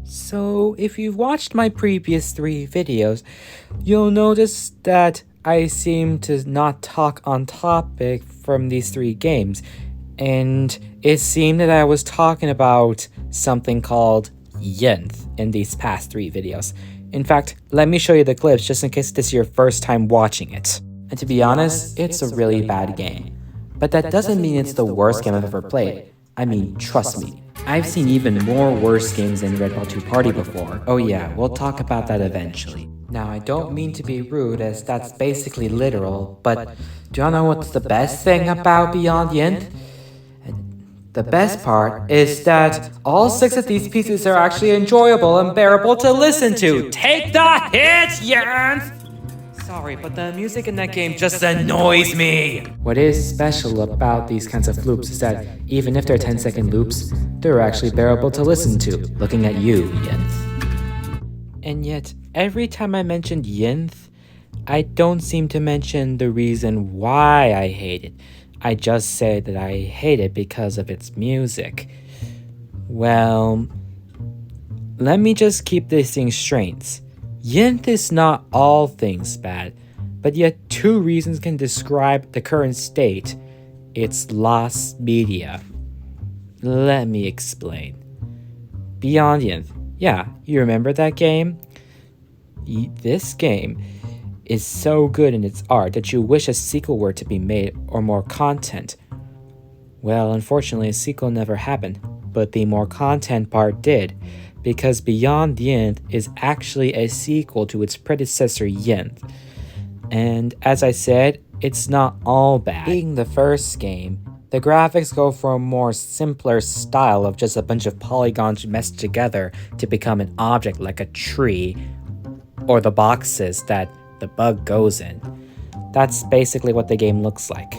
So, if you've watched my previous 3 videos, you'll notice that I seem to not talk on topic from these 3 games, and it seemed that I was talking about something called Ynth in these past 3 videos. In fact, let me show you the clips just in case this is your first time watching it. And to be honest, it's a really bad game. But that doesn't mean it's the worst game I've ever played. I mean, trust me, I've seen even more worse games than Red Ball 2 Party before. Oh yeah, we'll talk about that eventually. Now, I don't mean to be rude, as that's basically literal, but do y'all know what's the best thing about Beyond Ynth? The best part is that all 6 of these pieces are actually enjoyable and bearable to listen to. Take the hit, Ynth! Sorry, but the music in that game just annoys me! What is special about these kinds of loops is that even if they're 10-second loops, they're actually bearable to listen to, looking at you, Ynth. And yet, every time I mentioned Ynth, I don't seem to mention the reason why I hate it. I just say that I hate it because of its music. Well, let me just keep these things straight. Ynth is not all things bad, but yet 2 reasons can describe the current state. It's lost media. Let me explain. Beyond Ynth. Yeah, you remember that game? This game is so good in its art that you wish a sequel were to be made or more content. Well, unfortunately, a sequel never happened, but the more content part did, because Beyond Ynth is actually a sequel to its predecessor Ynth. And as I said, it's not all bad. Being the first game, the graphics go for a more simpler style of just a bunch of polygons meshed together to become an object like a tree, or the boxes that the bug goes in. That's basically what the game looks like.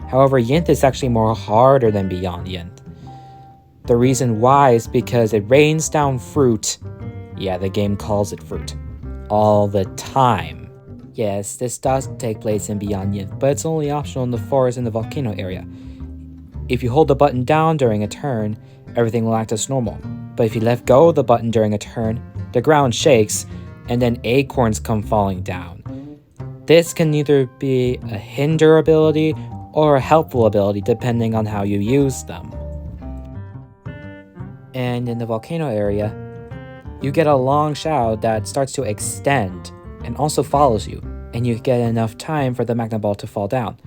However, Ynth is actually more harder than Beyond Ynth. The reason why is because it rains down fruit. Yeah, the game calls it fruit. All the time. Yes, this does take place in Beyond Ynth, but it's only optional in the forest and the volcano area. If you hold the button down during a turn, everything will act as normal. But if you let go of the button during a turn, the ground shakes, and then acorns come falling down. This can either be a hinder ability or a helpful ability depending on how you use them. And in the volcano area, you get a long shadow that starts to extend and also follows you, and you get enough time for the magna ball to fall down.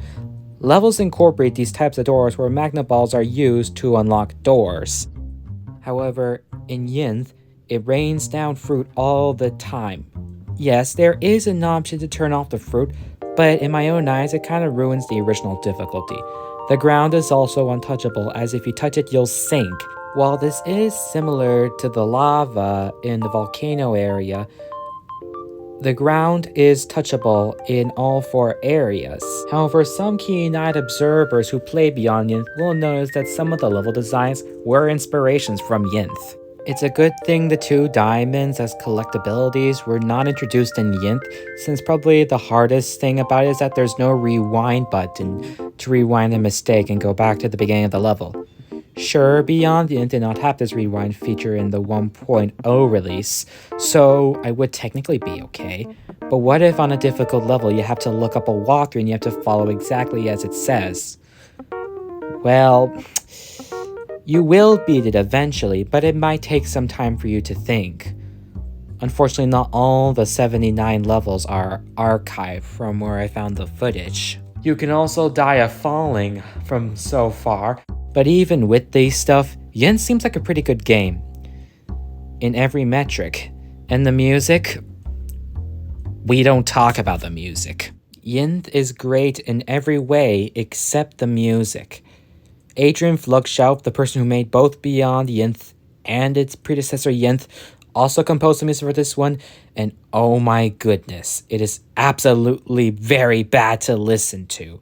Levels incorporate these types of doors where magna balls are used to unlock doors. However, in Ynth, it rains down fruit all the time. Yes, there is an option to turn off the fruit, but in my own eyes, it kind of ruins the original difficulty. The ground is also untouchable, as if you touch it, you'll sink. While this is similar to the lava in the volcano area, the ground is touchable in all 4 areas. However, some keen-eyed observers who play Beyond Ynth will notice that some of the level designs were inspirations from Ynth. It's a good thing the 2 diamonds as collectabilities were not introduced in Ynth, since probably the hardest thing about it is that there's no rewind button to rewind a mistake and go back to the beginning of the level. Sure, Beyond Ynth did not have this rewind feature in the 1.0 release, so I would technically be okay. But what if on a difficult level you have to look up a walkthrough and you have to follow exactly as it says? Well, you will beat it eventually, but it might take some time for you to think. Unfortunately, not all the 79 levels are archived from where I found the footage. You can also die of falling from so far. But even with these stuff, Ynth seems like a pretty good game in every metric. And the music? We don't talk about the music. Ynth is great in every way except the music. Adrian Flugshout, the person who made both Beyond Ynth and its predecessor Ynth, also composed the music for this one, and oh my goodness, it is absolutely very bad to listen to.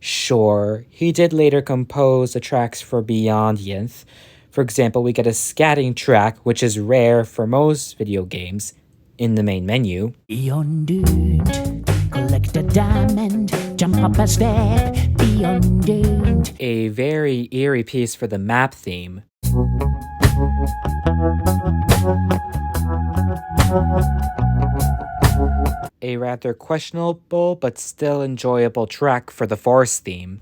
Sure, he did later compose the tracks for Beyond Ynth. For example, we get a scatting track, which is rare for most video games, in the main menu. Beyond Ynth, collect a diamond, jump up a step, Beyond Ynth. A very eerie piece for the map theme. rather questionable but still enjoyable track for the forest theme.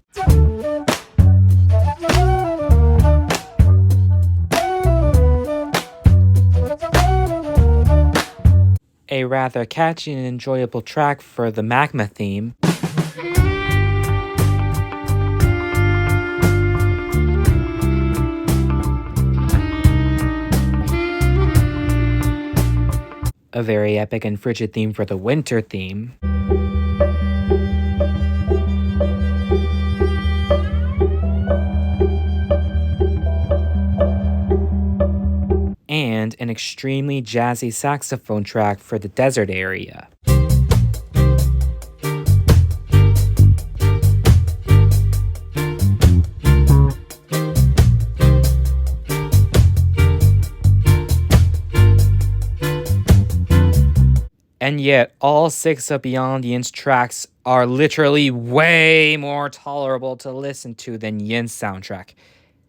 A rather catchy and enjoyable track for the magma theme. A very epic and frigid theme for the winter theme. And an extremely jazzy saxophone track for the desert area. And yet, all 6 of Beyond Ynth's tracks are literally way more tolerable to listen to than Ynth's soundtrack.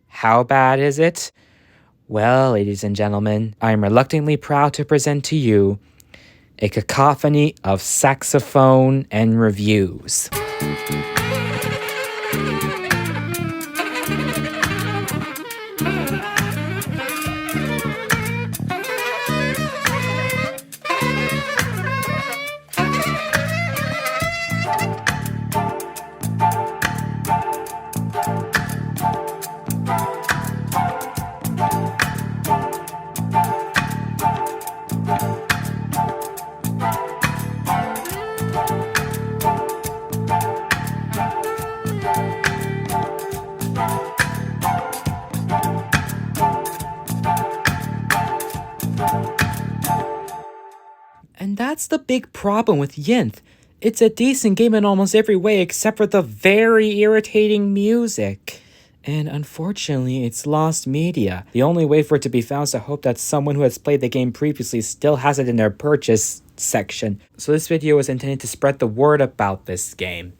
How bad is it? Well, ladies and gentlemen, I am reluctantly proud to present to you a cacophony of saxophone and reviews. And that's the big problem with Ynth. It's a decent game in almost every way except for the very irritating music. And unfortunately, it's lost media. The only way for it to be found is to hope that someone who has played the game previously still has it in their purchase section. So this video is intended to spread the word about this game,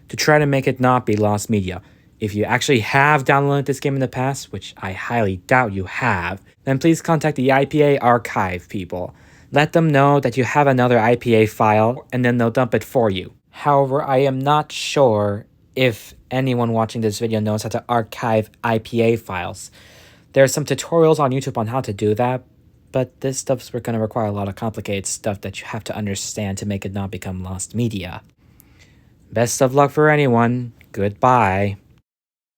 to try to make it not be lost media. If you actually have downloaded this game in the past, which I highly doubt you have, then please contact the IPA archive people. Let them know that you have another IPA file, and then they'll dump it for you. However, I am not sure if anyone watching this video knows how to archive IPA files. There are some tutorials on YouTube on how to do that, but this stuff's going to require a lot of complicated stuff that you have to understand to make it not become lost media. Best of luck for anyone. Goodbye.